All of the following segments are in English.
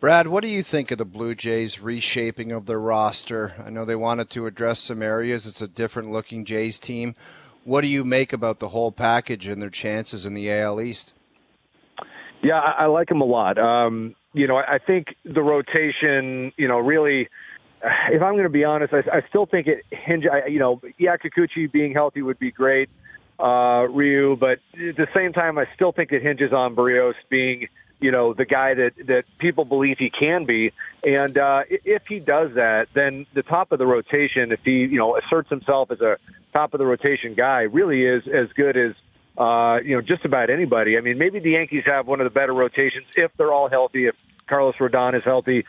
Brad, what do you think of the Blue Jays reshaping of their roster? I know they wanted to address some areas. It's a different looking Jays team. What do you make about the whole package and their chances in the AL East? Yeah, I like them a lot. I think the rotation, really, if I'm going to be honest, I still think it hinges, Kikuchi being healthy would be great, Ryu, but at the same time, I still think it hinges on Barrios being, the guy that people believe he can be. And if he does that, then the top of the rotation, if he, asserts himself as a top of the rotation guy, really is as good as, just about anybody. I mean, maybe the Yankees have one of the better rotations if they're all healthy, if Carlos Rodon is healthy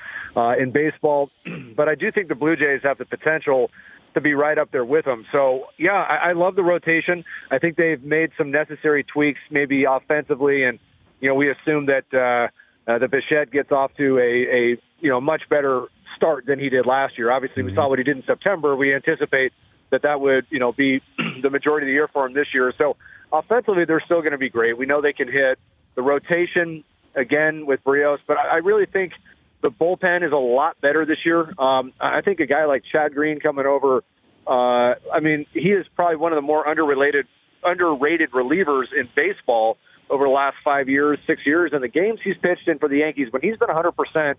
in baseball. But I do think the Blue Jays have the potential to be right up there with them. So, yeah, I love the rotation. I think they've made some necessary tweaks, maybe offensively, and, we assume that the Bichette gets off to a much better start than he did last year. Obviously, we saw what he did in September. We anticipate that would, be the majority of the year for him this year. So, offensively, they're still going to be great. We know they can hit. The rotation, again, with Barrios, but I really think the bullpen is a lot better this year. I think a guy like Chad Green coming over, he is probably one of the more underrated relievers in baseball over the last 5 years, 6 years. And the games he's pitched in for the Yankees, when he's been 100%,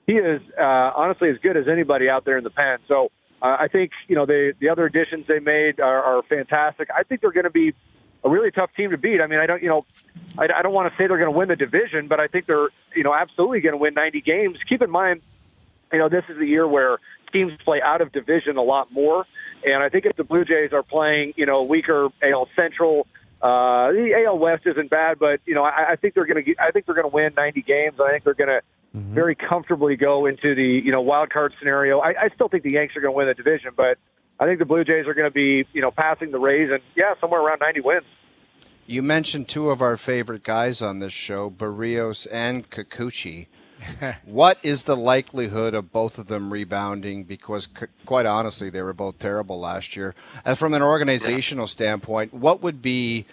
he is honestly as good as anybody out there in the pen. So I think, the other additions they made are fantastic. I think they're going to be a really tough team to beat. I mean, I don't want to say they're going to win the division, but I think they're, absolutely going to win 90 games. Keep in mind, this is the year where teams play out of division a lot more. And I think if the Blue Jays are playing, weaker AL Central, the AL West isn't bad, but, I think they're going to win 90 games. I think they're going to very comfortably go into the, wild card scenario. I still think the Yanks are going to win the division, but I think the Blue Jays are going to be, passing the Rays and, somewhere around 90 wins. You mentioned two of our favorite guys on this show, Barrios and Kikuchi. What is the likelihood of both of them rebounding? Because, quite honestly, they were both terrible last year. And from an organizational standpoint, what would be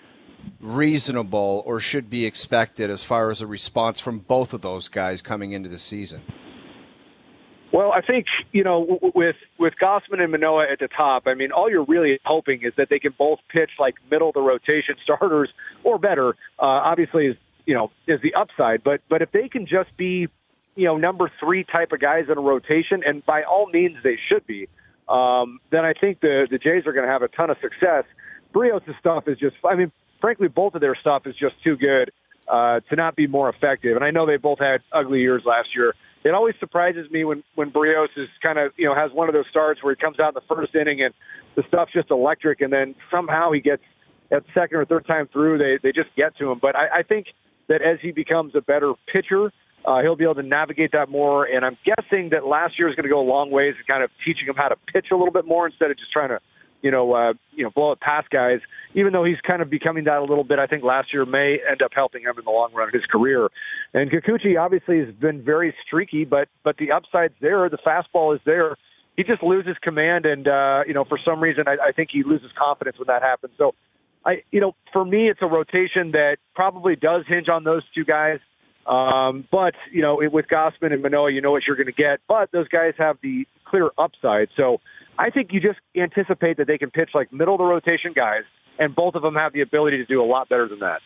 reasonable or should be expected as far as a response from both of those guys coming into the season? Well, I think, with Gausman and Manoah at the top, all you're really hoping is that they can both pitch like middle of the rotation starters or better, obviously is the upside. But if they can just be, number 3 type of guys in a rotation, and by all means they should be, then I think the Jays are going to have a ton of success. Barrios' stuff is just, frankly, both of their stuff is just too good to not be more effective. And I know they both had ugly years last year. It always surprises me when Barrios is kind of, has one of those starts where he comes out in the first inning and the stuff's just electric, and then somehow he gets that second or third time through, they just get to him. But I think that as he becomes a better pitcher, he'll be able to navigate that more. And I'm guessing that last year is going to go a long ways in kind of teaching him how to pitch a little bit more instead of just trying to, blow it past guys. Even though he's kind of becoming that a little bit, I think last year may end up helping him in the long run of his career. And Kikuchi obviously has been very streaky, but the upside's there. The fastball is there. He just loses command, and for some reason, I think he loses confidence when that happens. So, for me, it's a rotation that probably does hinge on those two guys. But with Gausman and Manoah, you know what you're going to get. But those guys have the clear upside. So I think you just anticipate that they can pitch like middle of the rotation guys, and both of them have the ability to do a lot better than that.